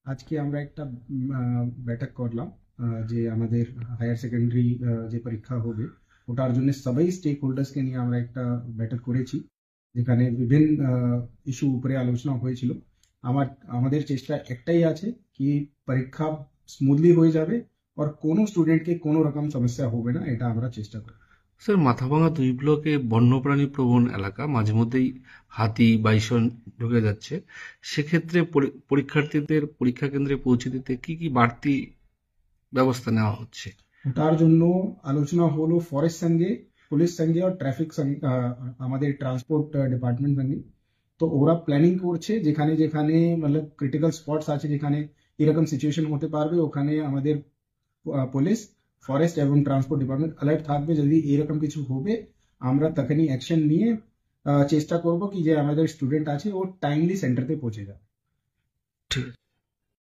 আজকে আমরা একটা बैठक করলাম যে আমাদের হায়ার সেকেন্ডারি যে পরীক্ষা হবে ওটার জন্য সবাই স্টেক হোল্ডার্সকে নিয়ে আমরা একটা बैठक করেছি, যেখানে বিভিন্ন ইস্যু উপরে আলোচনা হয়েছিল। আমাদের চেষ্টা একটাই আছে কি পরীক্ষা স্মুথলি হয়ে যাবে আর কোনো স্টুডেন্টকে কোনো রকম সমস্যা হবে না, এটা আমরা চেষ্টা করব। স্যার, মাথাভাঙা 2 ব্লকে বন্যপ্রাণী প্রবণ এলাকা, মাঝে মধ্যেই হাতি বাইসন ঢুকে যাচ্ছে। সেক্ষেত্রে পরীক্ষার্থীদের পরীক্ষা কেন্দ্রে পৌঁছে দিতে কি কি বাড়তি ব্যবস্থা নেওয়া হচ্ছে? ওটার জন্য আলোচনা হলো ফরেস্ট সঙ্গে, পুলিশ সঙ্গে আর ট্রাফিক সঙ্গে, আমাদের ট্রান্সপোর্ট ডিপার্টমেন্ট সঙ্গে। তো ওরা প্ল্যানিং করছে যেখানে যেখানে মানে ক্রিটিক্যাল স্পটস আছে যেখানে এরকম সিচুয়েশন হতে পারবে, ওখানে আমাদের পুলিশ, ফরেস্ট এবং ট্রান্সপোর্ট ডিপার্টমেন্ট অ্যালার্ট থাকবে। যদি এরকম কিছু হবে আমরা তখনই অ্যাকশন নিয়ে চেষ্টা করব কি যে আমাদের স্টুডেন্ট আছে ও টাইমলি সেন্টারতে পৌঁছে যাবে। ঠিক আছে।